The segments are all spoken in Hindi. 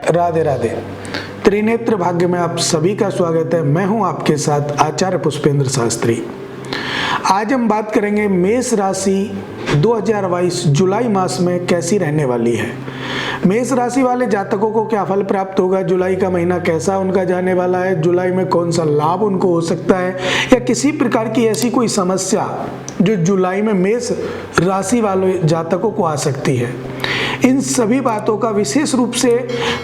राधे राधे। त्रिनेत्र भाग्य में आप सभी का स्वागत है। मैं हूं आपके साथ आचार्य पुष्पेंद्र शास्त्री। आज हम बात करेंगे मेष राशि 2022 जुलाई मास में कैसी रहने वाली है। मेष राशि वाले जातकों को क्या फल प्राप्त होगा, जुलाई का महीना कैसा उनका जाने वाला है, जुलाई में कौन सा लाभ उनको हो सकता है या किसी प्रकार की ऐसी कोई समस्या जो जुलाई में मेष राशि वाले जातकों को आ सकती है। इन सभी बातों का विशेष रूप से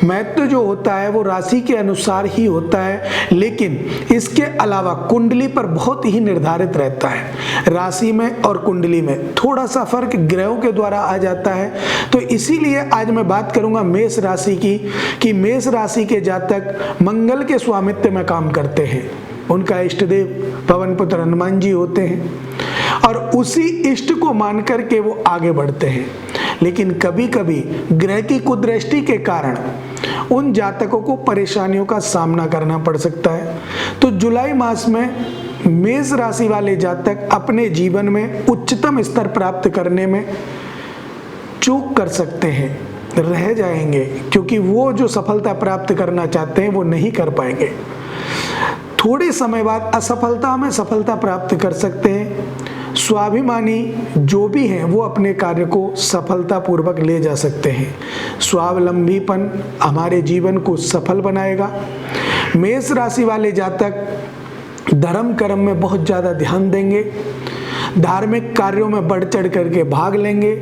महत्व जो होता है वो राशि के अनुसार ही होता है, लेकिन इसके अलावा कुंडली पर बहुत ही निर्धारित रहता है। राशि में और कुंडली में थोड़ा सा फर्क ग्रहों के द्वारा आ जाता है। तो इसीलिए आज मैं बात करूंगा मेष राशि की कि मेष राशि के जातक मंगल के स्वामित्व में काम करते हैं। उनका इष्ट देव पवन पुत्र हनुमान जी होते हैं और उसी इष्ट को मान करके वो आगे बढ़ते हैं। लेकिन कभी कभी ग्रह की कुदृष्टि के कारण उन जातकों को परेशानियों का सामना करना पड़ सकता है। तो जुलाई मास में मेष राशि वाले जातक अपने जीवन में उच्चतम स्तर प्राप्त करने में चूक कर सकते हैं, रह जाएंगे, क्योंकि वो जो सफलता प्राप्त करना चाहते हैं वो नहीं कर पाएंगे। थोड़े समय बाद असफलता में सफलता प्राप्त कर सकते हैं। स्वाभिमानी जो भी हैं वो अपने कार्य को सफलतापूर्वक ले जा सकते हैं। स्वावलंबीपन हमारे जीवन को सफल बनाएगा। मेष राशि वाले जातक धर्म कर्म में बहुत ज़्यादा ध्यान देंगे, धार्मिक कार्यों में बढ़ चढ़ करके भाग लेंगे।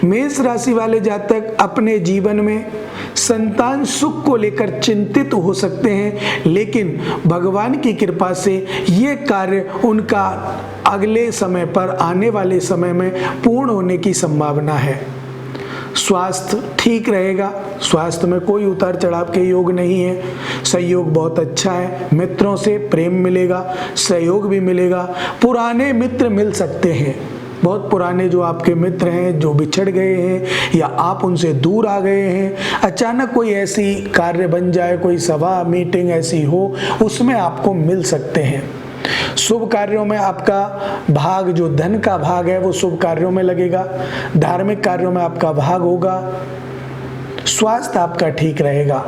मेष राशि वाले जातक अपने जीवन में संतान सुख को लेकर चिंतित हो सकते हैं, लेकिन भगवान की कृपा से ये कार्य उनका अगले समय पर आने वाले समय में पूर्ण होने की संभावना है। स्वास्थ्य ठीक रहेगा, स्वास्थ्य में कोई उतार चढ़ाव के योग नहीं है। सहयोग बहुत अच्छा है, मित्रों से प्रेम मिलेगा, सहयोग भी मिलेगा। पुराने मित्र मिल सकते हैं, बहुत पुराने जो आपके मित्र हैं जो बिछड़ गए हैं या आप उनसे दूर आ गए हैं, अचानक कोई ऐसी कार्य बन जाए, कोई सभा मीटिंग ऐसी हो, उसमें आपको मिल सकते हैं। शुभ कार्यों में आपका भाग, जो धन का भाग है वो शुभ कार्यों में लगेगा। धार्मिक कार्यों में आपका भाग होगा। स्वास्थ्य आपका ठीक रहेगा।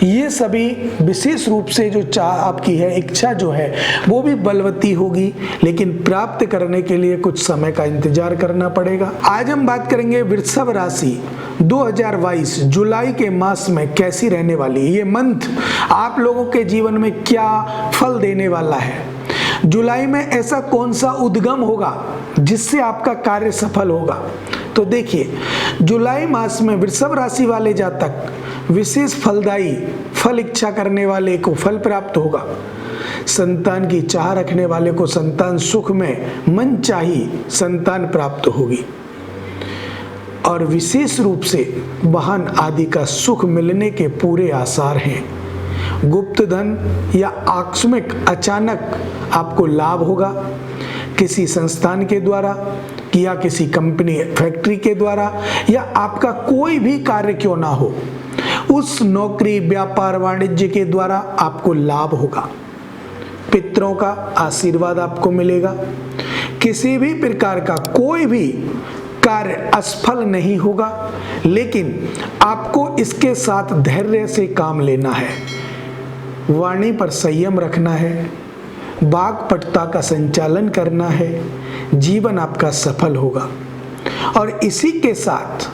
ये सभी विशेष रूप से जो चाह आपकी है, इच्छा जो है वो भी बलवती होगी, लेकिन प्राप्त करने के लिए कुछ समय का इंतजार करना पड़ेगा। आज हम बात करेंगे वृषभ राशि 2022 जुलाई के मास में कैसी रहने वाली है। ये मंथ आप लोगों के जीवन में क्या फल देने वाला है। जुलाई में ऐसा कौन सा उद्गम होगा जिससे आपका कार्य सफल होगा। तो देखिए, जुलाई मास में वृषभ राशि वाले जातक विशेष फलदायी, फल इच्छा करने वाले को फल प्राप्त होगा। संतान की चाह रखने वाले को संतान सुख में मनचाही संतान प्राप्त होगी और विशेष रूप से वाहन आदि का सुख मिलने के पूरे आसार हैं। गुप्त धन या आकस्मिक अचानक आपको लाभ होगा, किसी संस्थान के द्वारा या किसी कंपनी फैक्ट्री के द्वारा, या आपका कोई भी कार्य क्यों ना हो, उस नौकरी व्यापार वाणिज्य के द्वारा आपको लाभ होगा। पितरों का आशीर्वाद आपको मिलेगा। किसी भी प्रकार का कोई भी कार्य असफल नहीं होगा, लेकिन आपको इसके साथ धैर्य से काम लेना है। वाणी पर संयम रखना है, वाक्पटुता का संचालन करना है। जीवन आपका सफल होगा और इसी के साथ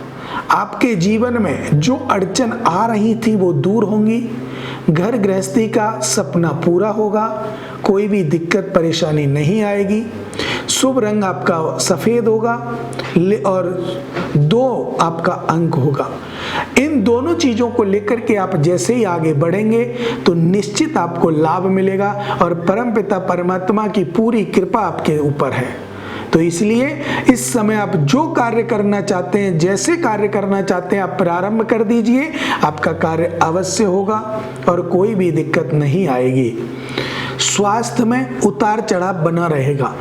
आपके जीवन में जो अड़चन आ रही थी वो दूर होंगी। घर गृहस्थी का सपना पूरा होगा, कोई भी दिक्कत परेशानी नहीं आएगी। शुभ रंग आपका सफेद होगा और 2 आपका अंक होगा। इन दोनों चीजों को लेकर के आप जैसे ही आगे बढ़ेंगे तो निश्चित आपको लाभ मिलेगा और परमपिता परमात्मा की पूरी कृपा आपके ऊपर है। तो इसलिए इस समय आप जो कार्य करना चाहते हैं, जैसे कार्य करना चाहते हैं, आप प्रारंभ कर दीजिए। आपका कार्य अवश्य होगा और कोई भी दिक्कत नहीं आएगी। स्वास्थ्य में उतार चढ़ाव बना रहेगा,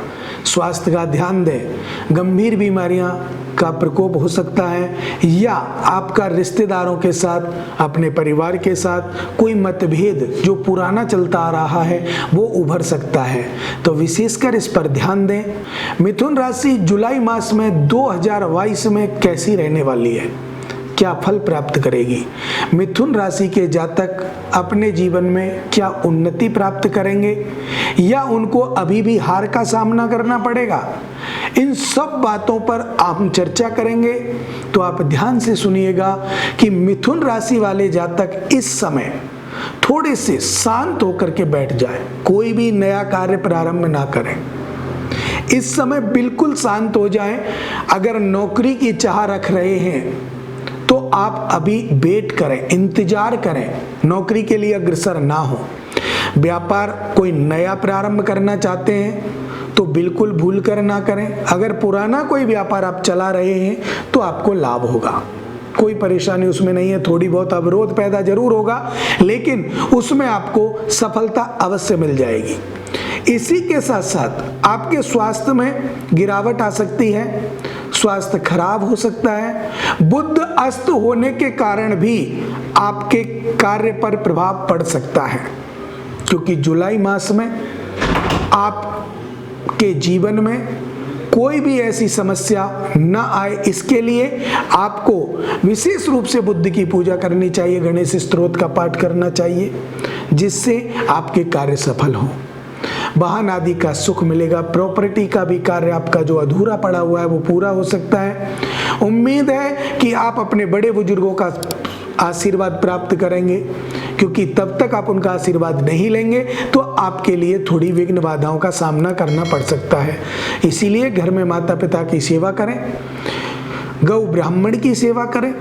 स्वास्थ्य का ध्यान दें। गंभीर बीमारियां का प्रकोप हो सकता है या आपका रिश्तेदारों के साथ, अपने परिवार के साथ कोई मतभेद जो पुराना चलता आ रहा है वो उभर सकता है। तो विशेषकर इस पर ध्यान दें। मिथुन राशि जुलाई मास में 2022 में कैसी रहने वाली है। क्या फल प्राप्त करेगी। मिथुन राशि के जातक अपने जीवन में क्या उन्नति प्राप्त करेंगे या उनको अभी भी हार का सामना करना पड़ेगा, इन सब बातों पर हम चर्चा करेंगे। तो आप ध्यान से सुनिएगा कि मिथुन राशि वाले जातक इस समय थोड़े से शांत होकर के बैठ जाए, कोई भी नया कार्य प्रारंभ ना करें। इस समय बिल्कुल शांत हो जाएं। अगर नौकरी की चाह रख रहे हैं तो आप अभी वेट करें, इंतजार करें, नौकरी के लिए अग्रसर ना हो। व्यापार कोई नया प्रारंभ करना चाहते हैं तो बिल्कुल भूल कर ना करें। अगर पुराना कोई व्यापार आप चला रहे हैं तो आपको लाभ होगा, कोई परेशानी उसमें नहीं है। थोड़ी बहुत अवरोध पैदा जरूर होगा लेकिन उसमें आपको सफलता अवश्य मिल जाएगी। इसी के साथ साथ आपके स्वास्थ्य में गिरावट आ सकती है, स्वास्थ्य खराब हो सकता है। बुध अस्त होने के कारण भी आपके कार्य पर प्रभाव पड़ सकता है, क्योंकि जुलाई मास में आपके जीवन में कोई भी ऐसी समस्या न आए, इसके लिए आपको विशेष रूप से बुद्ध की पूजा करनी चाहिए, गणेश स्तोत्र का पाठ करना चाहिए, जिससे आपके कार्य सफल हो। वाहन आदि का सुख मिलेगा, प्रॉपर्टी का भी कार्य आपका जो अधूरा पड़ा हुआ है वो पूरा हो सकता है। उम्मीद है कि आप अपने बड़े बुजुर्गों का आशीर्वाद प्राप्त करेंगे, क्योंकि तब तक आप उनका आशीर्वाद नहीं लेंगे तो आपके लिए थोड़ी विघ्न बाधाओं का सामना करना पड़ सकता है। इसीलिए घर में माता पिता की सेवा करें, गौ ब्राह्मण की सेवा करें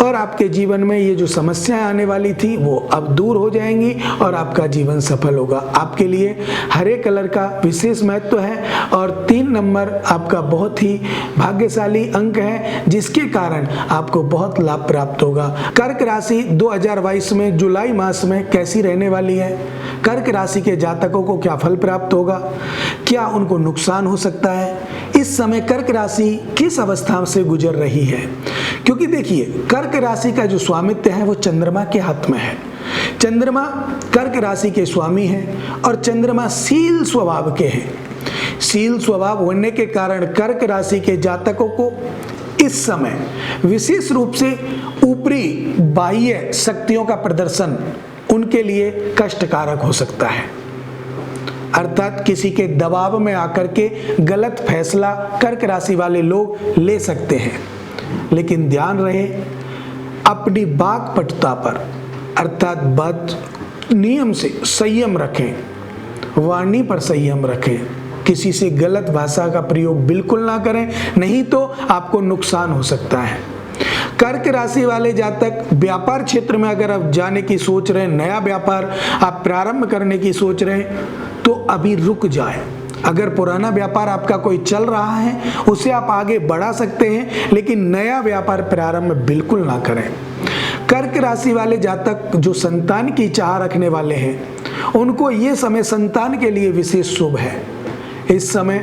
और आपके जीवन में ये जो समस्याएं आने वाली थी वो अब दूर हो जाएंगी और आपका जीवन सफल होगा। आपके लिए हरे कलर का विशेष महत्व है और 3 नंबर आपका बहुत ही भाग्यशाली अंक है, जिसके कारण आपको बहुत लाभ प्राप्त होगा। कर्क राशि 2022 में जुलाई मास में कैसी रहने वाली है, कर्क राशि के जातकों को क्या फल प्राप्त होगा, क्या उनको नुकसान हो सकता है, इस समय कर्क राशि किस अवस्था से गुजर रही है। क्योंकि देखिए, कर्क राशि का जो स्वामित्व है वो चंद्रमा के हाथ में है। चंद्रमा कर्क राशि के स्वामी हैं और चंद्रमा शील स्वभाव के हैं। शील स्वभाव होने के कारण कर्क राशि के जातकों को इस समय विशेष रूप से ऊपरी बाह्य शक्तियों का प्रदर्शन उनके लिए कष्टकारक हो सकता है, अर्थात किसी के दबाव में आकर के गलत फैसला कर्क राशि वाले लोग ले सकते हैं। लेकिन ध्यान रहे, अपनी वाक्पटुता पर अर्थात बात नियम से संयम रखें, वाणी पर संयम रखें, किसी से गलत भाषा का प्रयोग बिल्कुल ना करें, नहीं तो आपको नुकसान हो सकता है। कर्क राशि वाले जातक व्यापार क्षेत्र में अगर आप जाने की सोच रहे हैं, नया व्यापार आप प्रारंभ करने की सोच रहे हैं तो अभी रुक जाए। अगर पुराना व्यापार आपका कोई चल रहा है उसे आप आगे बढ़ा सकते हैं, लेकिन नया व्यापार प्रारंभ बिल्कुल ना करें। कर्क राशि वाले जातक जो संतान की चाह रखने वाले हैं उनको ये समय संतान के लिए विशेष शुभ है। इस समय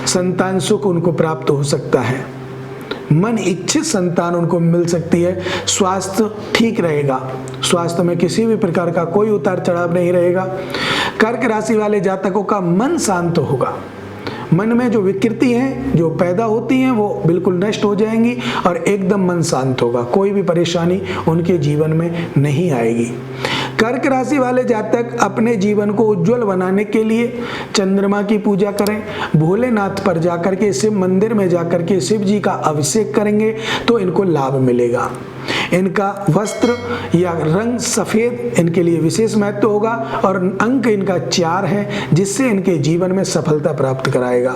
संतान सुख उनको प्राप्त हो सकता है, मन इच्छित संतान उनको मिल सकती है, स्वास्थ्य ठीक रहेगा, स्वास्थ्य में किसी भी प्रकार का कोई उतार चढ़ाव नहीं रहेगा। कर्क राशि वाले जातकों का मन शांत होगा, मन में जो विकृति हैं जो पैदा होती हैं वो बिल्कुल नष्ट हो जाएंगी और एकदम मन शांत होगा, कोई भी परेशानी उनके जीवन में नहीं आएगी। कर्क राशि वाले जातक अपने जीवन को उज्जवल बनाने के लिए चंद्रमा की पूजा करें, भोलेनाथ पर जाकर के शिव मंदिर में जाकर के शिव जी का अभिषेक करेंगे तो इनको लाभ मिलेगा। इनका वस्त्र या रंग सफेद इनके लिए विशेष महत्व होगा और अंक इनका 4 है, जिससे इनके जीवन में सफलता प्राप्त कराएगा।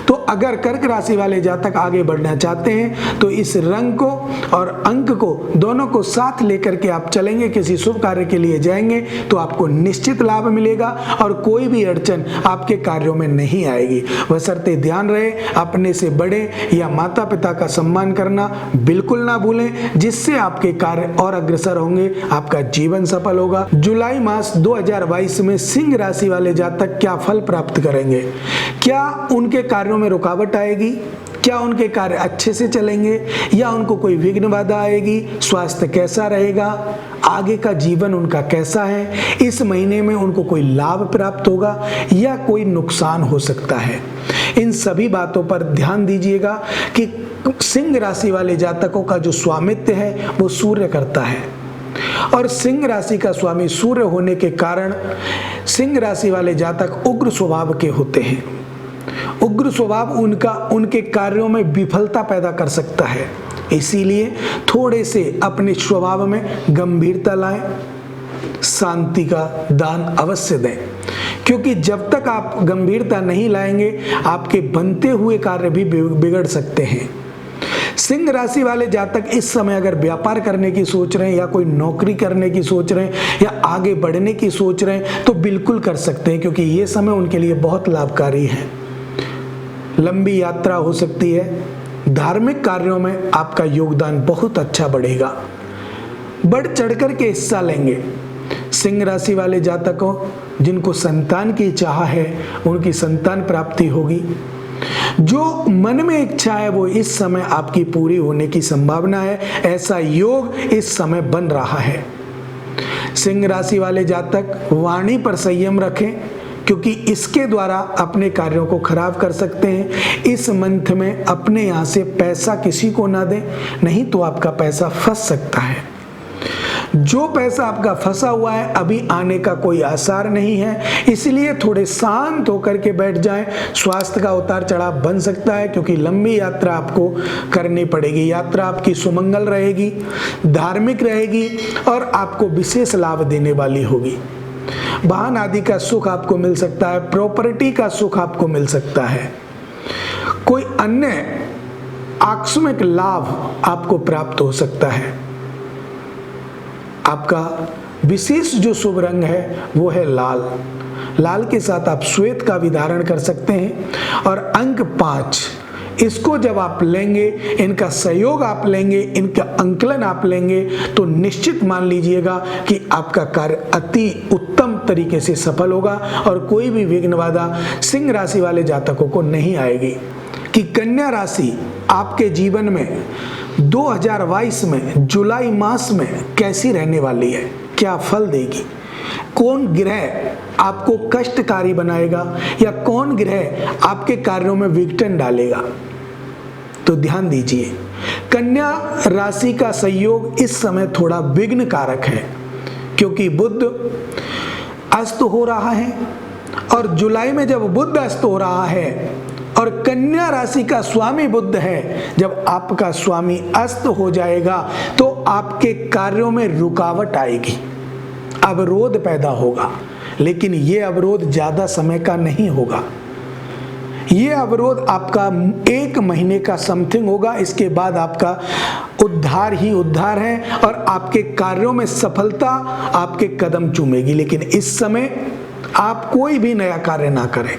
तो अगर कर्क राशि वाले जातक आगे बढ़ना चाहते हैं तो इस रंग को और अंक को दोनों को साथ लेकर के आप चलेंगे, किसी शुभ कार्य के लिए जाएंगे तो आपको निश्चित लाभ मिलेगा और कोई भी अड़चन आपके कार्यों में नहीं आएगी। बशर्ते ध्यान रहे, अपने से बड़े या माता पिता का सम्मान करना बिल्कुल ना भूलें, जिससे आपके कार्य और अग्रसर होंगे, आपका जीवन सफल होगा। जुलाई मास 2022 में सिंह राशि वाले जातक क्या फल प्राप्त करेंगे, क्या उनके कार्यों में रुकावट आएगी, क्या उनके कार्य अच्छे से चलेंगे या उनको कोई विघ्न बाधा आएगी, स्वास्थ्य कैसा रहेगा, आगे का जीवन उनका कैसा है, इस महीने में उनको कोई लाभ प्राप्त होगा या कोई नुकसान हो सकता है। इन सभी बातों पर ध्यान दीजिएगा कि सिंह राशि वाले जातकों का जो स्वामित्व है वो सूर्य करता है, और सिंह राशि का स्वामी सूर्य होने के कारण सिंह राशि वाले जातक उग्र स्वभाव के होते हैं। उग्र स्वभाव उनके कार्यों में विफलता पैदा कर सकता है, इसीलिए थोड़े से अपने स्वभाव में गंभीरता लाएं, शांति का दान अवश्य दें, क्योंकि जब तक आप गंभीरता नहीं लाएंगे आपके बनते हुए कार्य भी बिगड़ सकते हैं। सिंह राशि वाले जातक इस समय अगर व्यापार करने की सोच रहे हैं या कोई नौकरी करने की सोच रहे हैं या आगे बढ़ने की सोच रहे हैं तो बिल्कुल कर सकते हैं, क्योंकि ये समय उनके लिए बहुत लाभकारी है। लंबी यात्रा हो सकती है, धार्मिक कार्यों में आपका योगदान बहुत अच्छा बढ़ेगा, बढ़ चढ़कर के हिस्सा लेंगे। सिंह राशि वाले जातकों जिनको संतान की चाह है उनकी संतान प्राप्ति होगी। जो मन में इच्छा है वो इस समय आपकी पूरी होने की संभावना है, ऐसा योग इस समय बन रहा है। सिंह राशि वाले जातक वाणी पर संयम रखें, क्योंकि इसके द्वारा अपने कार्यों को खराब कर सकते हैं। इस मंथ में अपने यहाँ से पैसा किसी को ना दें, नहीं तो आपका पैसा फंस सकता है। जो पैसा आपका फंसा हुआ है अभी आने का कोई आसार नहीं है, इसलिए थोड़े शांत होकर के बैठ जाएं। स्वास्थ्य का उतार चढ़ाव बन सकता है, क्योंकि लंबी यात्रा आपको करनी पड़ेगी। यात्रा आपकी सुमंगल रहेगी, धार्मिक रहेगी और आपको विशेष लाभ देने वाली होगी। वाहन आदि का सुख आपको मिल सकता है, प्रॉपर्टी का सुख आपको मिल सकता है, कोई अन्य आकस्मिक लाभ आपको प्राप्त हो सकता है। आपका विशेष जो शुभ रंग है वो है लाल। लाल के साथ आप श्वेत का भी धारण कर सकते हैं। और अंक 5, इसको जब आप लेंगे, इनका सहयोग आप लेंगे, इनका अंकलन आप लेंगे तो निश्चित मान लीजिएगा कि आपका कार्य अति उत्तम तरीके से सफल होगा और कोई भी विघ्न बाधा सिंह राशि वाले जातकों को नहीं आएगी। कि कन्या राशि आपके जीवन में 2022 में जुलाई मास में कैसी रहने वाली है, क्या फल देगी, कौन ग्रह आपको कष्टकारी बनाएगा या कौन ग्रह आपके कार्यों में विघटन डालेगा, तो ध्यान दीजिए। कन्या राशि का संयोग इस समय थोड़ा विघ्न कारक है, क्योंकि बुध अस्त हो रहा है और जुलाई में जब बुध अस्त हो रहा है और कन्या राशि का स्वामी बुध है, जब आपका स्वामी अस्त हो जाएगा तो आपके कार्यों में रुकावट आएगी, अवरोध पैदा होगा। लेकिन ये अवरोध ज्यादा समय का नहीं होगा, ये अवरोध आपका 1 महीने का समथिंग होगा। इसके बाद आपका उद्धार ही उद्धार है और आपके कार्यों में सफलता आपके कदम चूमेगी। लेकिन इस समय आप कोई भी नया कार्य ना करें,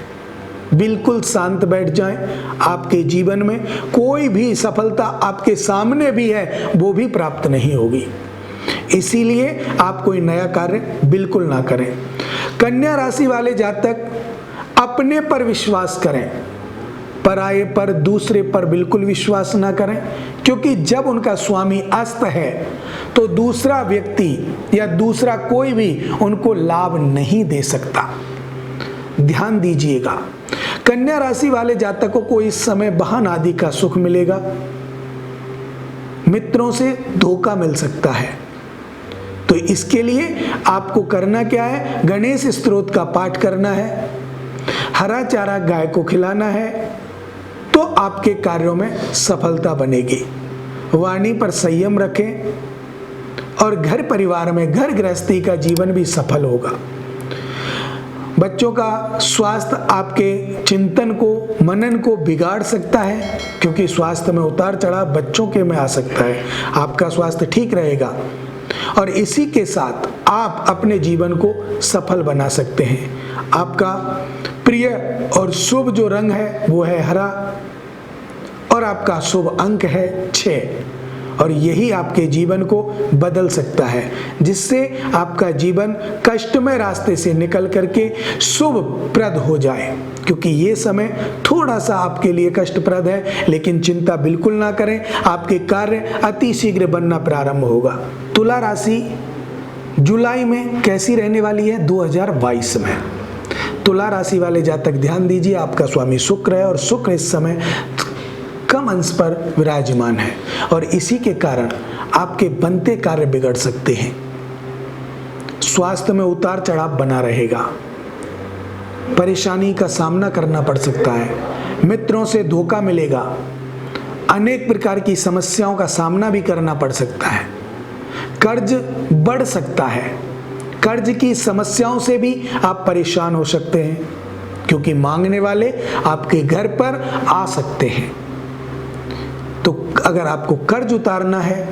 बिल्कुल शांत बैठ जाएं। आपके जीवन में कोई भी सफलता आपके सामने भी है वो भी प्राप्त नहीं होगी, इसीलिए आप कोई नया कार्य बिल्कुल ना करें। कन्या राशि वाले जातक अपने पर विश्वास करें, पराये पर, दूसरे पर बिल्कुल विश्वास ना करें, क्योंकि जब उनका स्वामी अस्त है तो दूसरा व्यक्ति या दूसरा कोई भी उनको लाभ नहीं दे सकता। ध्यान दीजिएगा। कन्या राशि वाले जातकों को इस समय वाहन आदि का सुख मिलेगा, मित्रों से धोखा मिल सकता है। तो इसके लिए आपको करना क्या है, गणेश स्तोत्र का पाठ करना है, हरा चारा गाय को खिलाना है, तो आपके कार्यों में सफलता बनेगी। वाणी पर संयम रखें और घर परिवार में घर गृहस्थी का जीवन भी सफल होगा। बच्चों का स्वास्थ्य आपके चिंतन को, मनन को बिगाड़ सकता है, क्योंकि स्वास्थ्य में उतार चढ़ाव बच्चों के में आ सकता है। आपका स्वास्थ्य ठीक रहेगा और इसी के साथ आप अपने जीवन को सफल बना सकते हैं। आपका प्रिय और शुभ जो रंग है वो है हरा और आपका शुभ अंक है 6 और यही आपके जीवन को बदल सकता है, जिससे आपका जीवन कष्टमय रास्ते से निकल करके शुभप्रद हो जाए। क्योंकि ये समय थोड़ा सा आपके लिए कष्टप्रद है, लेकिन चिंता बिल्कुल ना करें, आपके कार्य अति शीघ्र बनना प्रारंभ होगा। तुला राशि जुलाई में कैसी रहने वाली है 2022 में। तुला राशि वाले जातक ध्यान दीजिए, आपका स्वामी शुक्र है और शुक्र इस समय कम अंश पर विराजमान है और इसी के कारण आपके बनते कार्य बिगड़ सकते हैं। स्वास्थ्य में उतार चढ़ाव बना रहेगा, परेशानी का सामना करना पड़ सकता है, मित्रों से धोखा मिलेगा, अनेक प्रकार की समस्याओं का सामना भी करना पड़ सकता है, कर्ज बढ़ सकता है, कर्ज की समस्याओं से भी आप परेशान हो सकते हैं क्योंकि मांगने वाले आपके घर पर आ सकते हैं। तो अगर आपको कर्ज उतारना है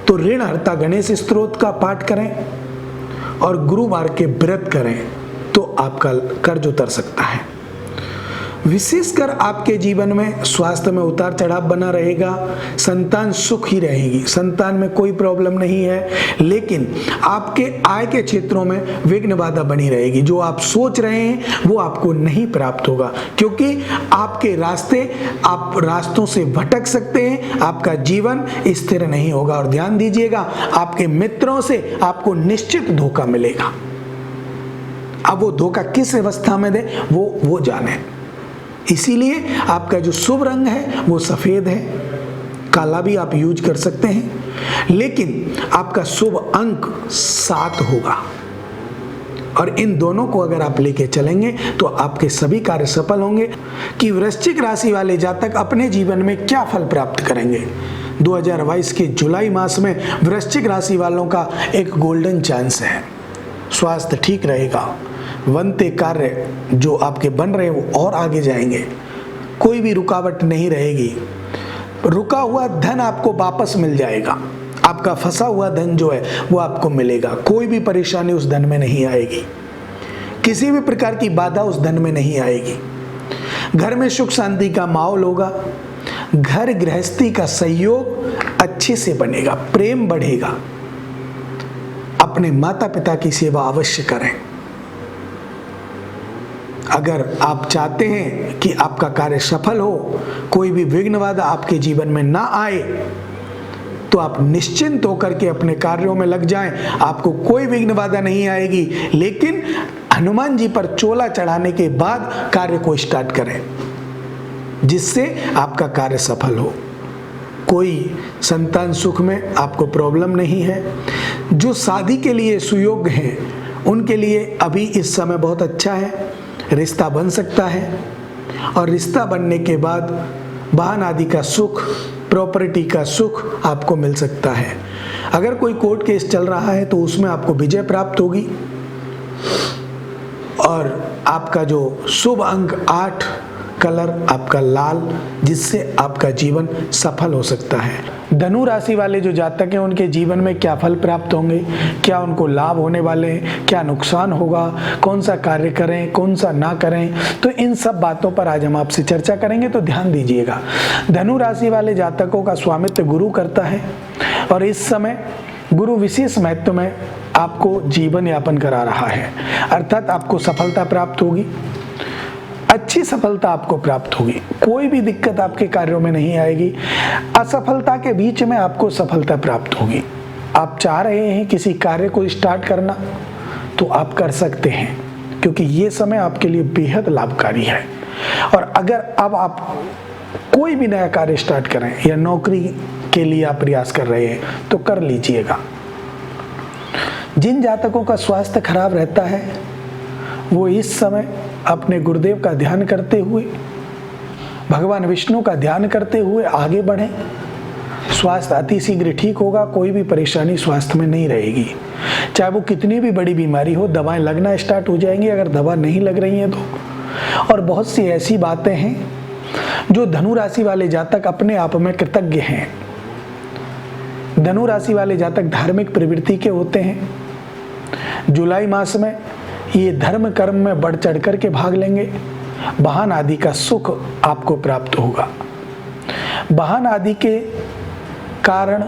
तो ऋणहर्ता गणेश स्तोत्र का पाठ करें और गुरुवार के व्रत करें तो आपका कर्ज उतर सकता है। विशेषकर आपके जीवन में स्वास्थ्य में उतार चढ़ाव बना रहेगा, संतान सुख ही रहेगी, संतान में कोई प्रॉब्लम नहीं है, लेकिन आपके आय के क्षेत्रों में विघ्न बाधा बनी रहेगी। जो आप सोच रहे हैं वो आपको नहीं प्राप्त होगा क्योंकि आपके आप रास्तों से भटक सकते हैं, आपका जीवन स्थिर नहीं होगा। और ध्यान दीजिएगा, आपके मित्रों से आपको निश्चित धोखा मिलेगा। अब वो धोखा किस अवस्था में दे वो जाने। इसीलिए आपका जो शुभ रंग है वो सफेद है, काला भी आप यूज कर सकते हैं, लेकिन आपका शुभ अंक 7 होगा और इन दोनों को अगर आप लेके चलेंगे तो आपके सभी कार्य सफल होंगे। कि वृश्चिक राशि वाले जातक अपने जीवन में क्या फल प्राप्त करेंगे। 2022 के जुलाई मास में वृश्चिक राशि वालों का एक गोल्डन चांस है। स्वास्थ्य ठीक रहेगा, बनते कार्य जो आपके बन रहे हैं वो और आगे जाएंगे, कोई भी रुकावट नहीं रहेगी, रुका हुआ धन आपको वापस मिल जाएगा, आपका फंसा हुआ धन जो है वो आपको मिलेगा, कोई भी परेशानी उस धन में नहीं आएगी, किसी भी प्रकार की बाधा उस धन में नहीं आएगी। घर में सुख शांति का माहौल होगा, घर गृहस्थी का सहयोग अच्छे से बनेगा, प्रेम बढ़ेगा। अपने माता पिता की सेवा अवश्य करें। अगर आप चाहते हैं कि आपका कार्य सफल हो, कोई भी विघ्न बाधा आपके जीवन में ना आए, तो आप निश्चिंत होकर के अपने कार्यों में लग जाएं, आपको कोई विघ्न बाधा नहीं आएगी। लेकिन हनुमान जी पर चोला चढ़ाने के बाद कार्य को स्टार्ट करें जिससे आपका कार्य सफल हो। कोई संतान सुख में आपको प्रॉब्लम नहीं है। जो शादी के लिए सुयोग्य हैं उनके लिए अभी इस समय बहुत अच्छा है, रिश्ता बन सकता है और रिश्ता बनने के बाद वाहन आदि का सुख, प्रॉपर्टी का सुख आपको मिल सकता है। अगर कोई कोर्ट केस चल रहा है तो उसमें आपको विजय प्राप्त होगी और आपका जो शुभ अंक 8, कलर आपका लाल, जिससे आपका जीवन सफल हो सकता है। धनु राशि वाले जो जातक हैं उनके जीवन में क्या फल प्राप्त होंगे, क्या उनको लाभ होने वाले हैं, क्या नुकसान होगा, कौन सा कार्य करें, कौन सा ना करें, तो इन सब बातों पर आज हम आपसे चर्चा करेंगे। तो ध्यान दीजिएगा, धनु राशि वाले जातकों का स्वामित्व गुरु करता है और इस समय गुरु विशेष महत्व में आपको जीवन यापन करा रहा है, अर्थात आपको सफलता प्राप्त होगी, अच्छी सफलता आपको प्राप्त होगी, कोई भी दिक्कत आपके कार्यों में नहीं आएगी। असफलता के बीच में आपको सफलता प्राप्त होगी। आप चाह रहे हैं किसी कार्य को स्टार्ट करना तो आप कर सकते हैं क्योंकि ये समय आपके लिए बेहद लाभकारी है। और अगर अब आप कोई भी नया कार्य स्टार्ट करें या नौकरी के लिए आप प्रयास कर रहे हैं तो कर लीजिएगा। जिन जातकों का स्वास्थ्य खराब रहता है वो इस समय अपने गुरुदेव का ध्यान करते हुए, भगवान विष्णु का ध्यान करते हुए आगे बढ़ें। स्वास्थ्य अति शीघ्र ठीक होगा, कोई भी परेशानी स्वास्थ्य में नहीं रहेगी। चाहे वो कितनी भी बड़ी बीमारी हो, दवाएं लगना स्टार्ट हो जाएंगी अगर दवा नहीं लग रही है तो। और बहुत सी ऐसी बातें हैं जो धनु राशि वाले जातक अपने आप में कृतज्ञ हैं। धनु राशि वाले जातक धार्मिक प्रवृत्ति के होते हैं। जुलाई मास में ये धर्म कर्म में बढ़ चढ़ कर के भाग लेंगे। वाहन आदि का सुख आपको प्राप्त होगा। वाहन आदि के कारण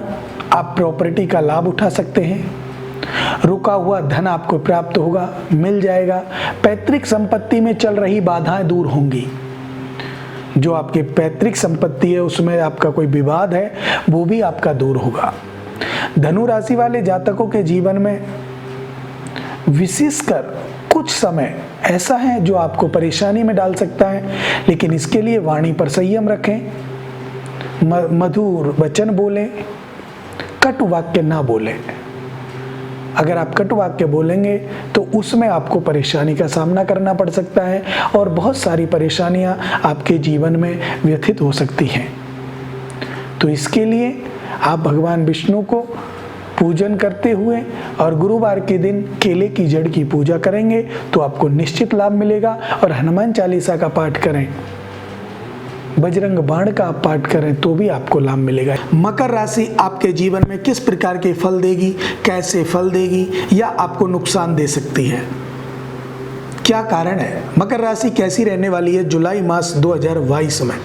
आप प्रॉपर्टी का लाभ उठा सकते हैं। रुका हुआ धन आपको प्राप्त होगा, मिल जाएगा। पैतृक संपत्ति में चल रही बाधाएं दूर होंगी। जो आपकी पैतृक संपत्ति है उसमें आपका कोई विवाद है वो भी आपका दूर होगा। धनु राशि वाले जातकों के जीवन में विशेषकर कुछ समय ऐसा है जो आपको परेशानी में डाल सकता है, लेकिन इसके लिए वाणी पर संयम रखें। मधुर वचन बोलें, कटु वाक्य ना बोलें। अगर आप कटु वाक्य बोलेंगे तो उसमें आपको परेशानी का सामना करना पड़ सकता है और बहुत सारी परेशानियां आपके जीवन में व्यथित हो सकती हैं। तो इसके लिए आप भगवान विष्णु को पूजन करते हुए और गुरुवार के दिन केले की जड़ की पूजा करेंगे तो आपको निश्चित लाभ मिलेगा। और हनुमान चालीसा का पाठ करें, बजरंग बाण का आप पाठ करें तो भी आपको लाभ मिलेगा। मकर राशि आपके जीवन में किस प्रकार के फल देगी, कैसे फल देगी या आपको नुकसान दे सकती है, क्या कारण है, मकर राशि कैसी रहने वाली है जुलाई मास 2022 में।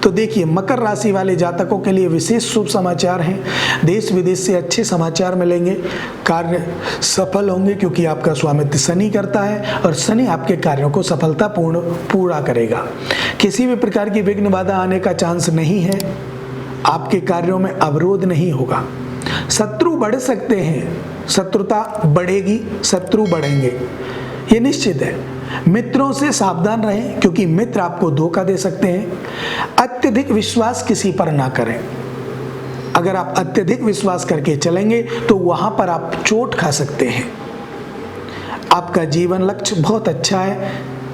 तो देखिए, मकर राशि वाले जातकों के लिए विशेष शुभ समाचार हैं। देश विदेश से अच्छे समाचार मिलेंगे, कार्य सफल होंगे क्योंकि आपका स्वामित्व शनि करता है और शनि आपके कार्यों को सफलतापूर्ण पूरा करेगा। किसी भी प्रकार की विघ्न बाधा आने का चांस नहीं है, आपके कार्यों में अवरोध नहीं होगा। शत्रु बढ़ सकते हैं, शत्रुता बढ़ेगी, शत्रु बढ़ेंगे, ये निश्चित है। मित्रों से सावधान रहें क्योंकि मित्र आपको धोखा दे सकते हैं। अत्यधिक विश्वास किसी पर ना करें, अगर आप अत्यधिक विश्वास करके चलेंगे तो वहां पर आप चोट खा सकते हैं। आपका जीवन लक्ष्य बहुत अच्छा है,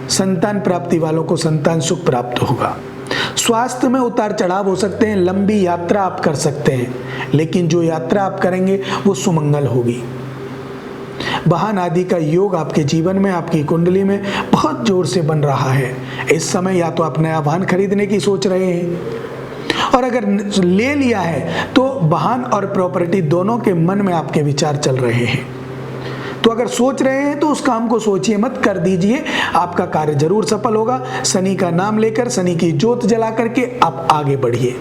संतान प्राप्ति वालों को संतान सुख प्राप्त होगा। स्वास्थ्य में उतार चढ़ाव हो सकते हैं, लंबी यात्रा आप कर सकते हैं, लेकिन जो यात्रा आप करेंगे वो सुमंगल होगी। वाहन आदि का योग आपके जीवन में, आपकी कुंडली में बहुत जोर से बन रहा है। इस समय या तो आप नया वाहन खरीदने की सोच रहे हैं और अगर ले लिया है तो वाहन और प्रॉपर्टी दोनों के मन में आपके विचार चल रहे हैं। तो अगर सोच रहे हैं तो उस काम को सोचिए मत, कर दीजिए, आपका कार्य जरूर सफल होगा। शनि का नाम लेकर, शनि की ज्योत जला करके आप आगे बढ़िए,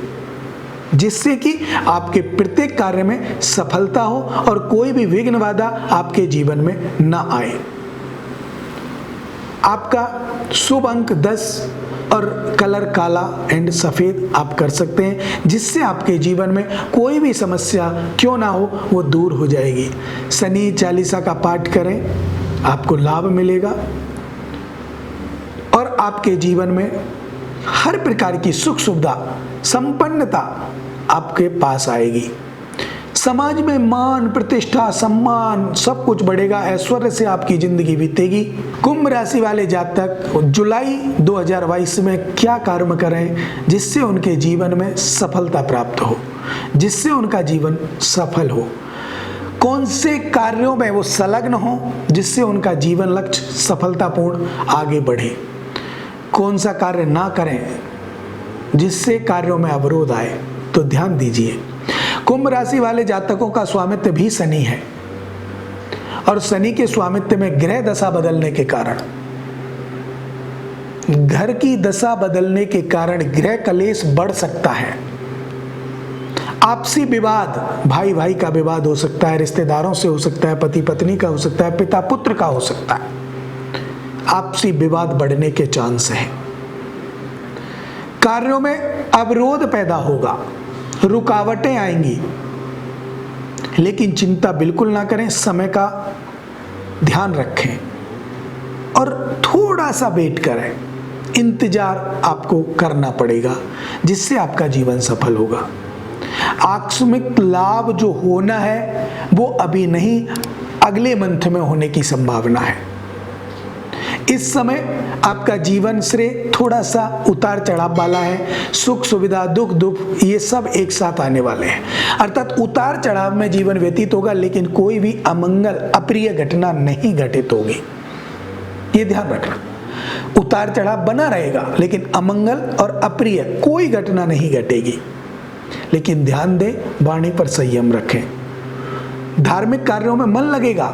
जिससे कि आपके प्रत्येक कार्य में सफलता हो और कोई भी विघ्न बाधा आपके जीवन में ना आए। आपका शुभ अंक 10 और कलर काला एंड सफेद आप कर सकते हैं, जिससे आपके जीवन में कोई भी समस्या क्यों ना हो वो दूर हो जाएगी। शनि चालीसा का पाठ करें, आपको लाभ मिलेगा और आपके जीवन में हर प्रकार की सुख सुविधा, संपन्नता आपके पास आएगी। समाज में मान, प्रतिष्ठा, सम्मान सब कुछ बढ़ेगा, ऐश्वर्य से आपकी जिंदगी बीतेगी। कुंभ राशि वाले जातक जुलाई 2022 में क्या कर्म करें जिससे उनके जीवन में सफलता प्राप्त हो, जिससे उनका जीवन सफल हो। कौन से कार्यों में वो संलग्न हो जिससे उनका जीवन लक्ष्य सफलतापूर्ण आगे बढ़े। कौन सा कार्य ना करें जिससे कार्यों में अवरोध आए, तो ध्यान दीजिए। कुंभ राशि वाले जातकों का स्वामित्व भी शनि है और शनि के स्वामित्व में ग्रह दशा बदलने के कारण, घर की दशा बदलने के कारण ग्रह कलेश बढ़ सकता है। आपसी विवाद, भाई भाई का विवाद हो सकता है, रिश्तेदारों से हो सकता है, पति पत्नी का हो सकता है, पिता पुत्र का हो सकता है। आपसी विवाद बढ़ने के चांस हैं। कार्यों में अवरोध पैदा होगा, रुकावटें आएंगी, लेकिन चिंता बिल्कुल ना करें, समय का ध्यान रखें और थोड़ा सा वेट करें। इंतजार आपको करना पड़ेगा, जिससे आपका जीवन सफल होगा। आकस्मिक लाभ जो होना है वो अभी नहीं, अगले मंथ में होने की संभावना है। इस समय आपका जीवन श्रेय थोड़ा सा उतार चढ़ाव वाला है। सुख सुविधा, दुख दुख ये सब एक साथ आने वाले हैं, अर्थात उतार चढ़ाव में जीवन व्यतीत होगा, लेकिन कोई भी अमंगल, अप्रिय घटना नहीं घटित होगी, ये ध्यान रखना। उतार चढ़ाव बना रहेगा लेकिन अमंगल और अप्रिय कोई घटना नहीं घटेगी। लेकिन ध्यान दें, वाणी पर संयम रखें। धार्मिक कार्यों में मन लगेगा,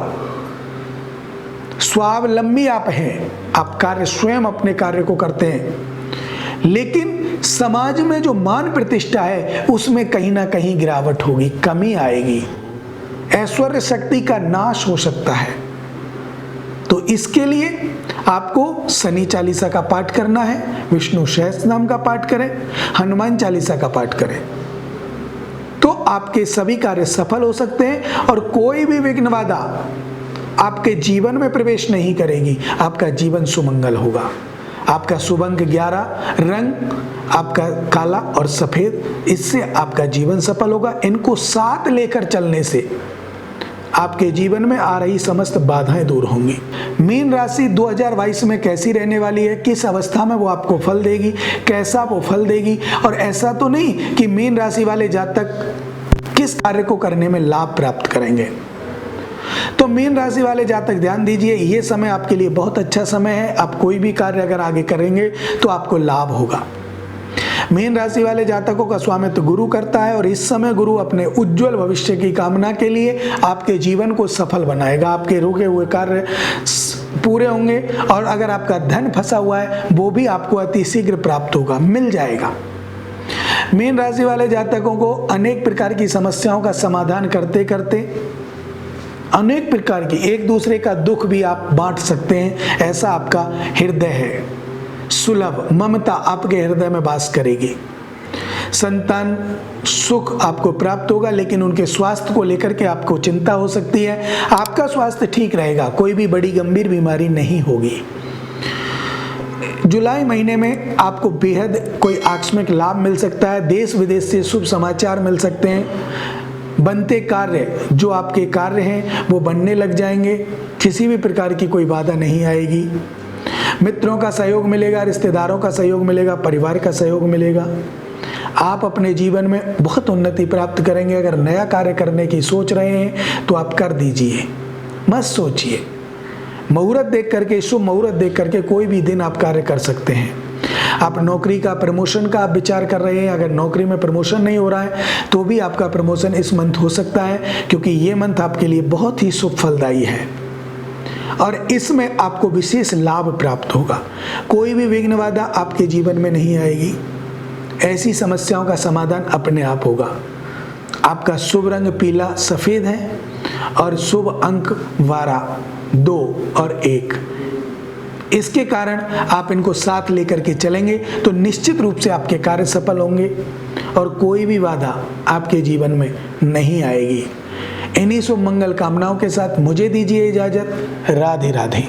स्वावलंबी आप हैं, आप कार्य स्वयं अपने कार्य को करते हैं, लेकिन समाज में जो मान प्रतिष्ठा है उसमें कहीं ना कहीं गिरावट होगी, कमी आएगी, ऐश्वर्य शक्ति का नाश हो सकता है। तो इसके लिए आपको शनि चालीसा का पाठ करना है, विष्णु सहस्त्रनाम का पाठ करें, हनुमान चालीसा का पाठ करें, तो आपके सभी कार्य सफल हो सकते हैं और कोई भी विघ्न बाधा आपके जीवन में प्रवेश नहीं करेगी। आपका जीवन सुमंगल होगा। आपका शुभ अंक 11, रंग आपका काला और सफेद। इससे आपका जीवन सफल होगा। इनको साथ लेकर चलने से आपके जीवन में आ रही समस्त बाधाएं दूर होंगी। मीन राशि 2022 में कैसी रहने वाली है, किस अवस्था में वो आपको फल देगी, कैसा वो फल देगी, और ऐसा तो नहीं कि मीन राशि वाले जातक किस कार्य को करने में लाभ प्राप्त करेंगे। तो मीन राशि वाले जातक ध्यान दीजिए, ये समय आपके लिए बहुत अच्छा समय है। आप कोई भी कार्य अगर आगे करेंगे तो आपको लाभ होगा। मीन राशि वाले जातकों का स्वामित्व गुरु करता है और इस समय गुरु अपने उज्जवल भविष्य की कामना के लिए आपके जीवन को सफल बनाएगा। आपके रुके हुए कार्य पूरे होंगे और अगर आपका धन फंसा हुआ है वो भी आपको अति शीघ्र प्राप्त होगा, मिल जाएगा। मीन राशि वाले जातकों को अनेक प्रकार की समस्याओं का समाधान करते करते अनेक प्रकार की एक दूसरे का दुख भी आप बांट सकते हैं, ऐसा आपका हृदय है। सुलभ ममता आपके हृदय में वास करेगी। संतान सुख आपको प्राप्त होगा, लेकिन उनके स्वास्थ्य को लेकर के आपको चिंता हो सकती है। आपका स्वास्थ्य ठीक रहेगा, कोई भी बड़ी गंभीर बीमारी नहीं होगी। जुलाई महीने में आपको बेहद कोई आकस्मिक लाभ मिल सकता है। देश विदेश से शुभ समाचार मिल सकते हैं। बनते कार्य जो आपके कार्य हैं वो बनने लग जाएंगे। किसी भी प्रकार की कोई बाधा नहीं आएगी। मित्रों का सहयोग मिलेगा, रिश्तेदारों का सहयोग मिलेगा, परिवार का सहयोग मिलेगा। आप अपने जीवन में बहुत उन्नति प्राप्त करेंगे। अगर नया कार्य करने की सोच रहे हैं तो आप कर दीजिए, मत सोचिए। मुहूर्त देख करके, शुभ मुहूर्त देख करके कोई भी दिन आप कार्य कर सकते हैं। आप नौकरी का, प्रमोशन का आप विचार कर रहे हैं, अगर नौकरी में प्रमोशन नहीं हो रहा है तो भी आपका प्रमोशन इस मंथ हो सकता है, क्योंकि ये मंथ आपके लिए बहुत ही शुभ फलदायी है और इसमें आपको विशेष लाभ प्राप्त होगा। कोई भी विघ्न बाधा आपके जीवन में नहीं आएगी। ऐसी समस्याओं का समाधान अपने आप होगा। आपका शुभ रंग पीला सफेद है और शुभ अंक 12, 2 और 1। इसके कारण आप इनको साथ लेकर के चलेंगे तो निश्चित रूप से आपके कार्य सफल होंगे और कोई भी बाधा आपके जीवन में नहीं आएगी। इन्हीं शुभ मंगल कामनाओं के साथ मुझे दीजिए इजाजत। राधे राधे।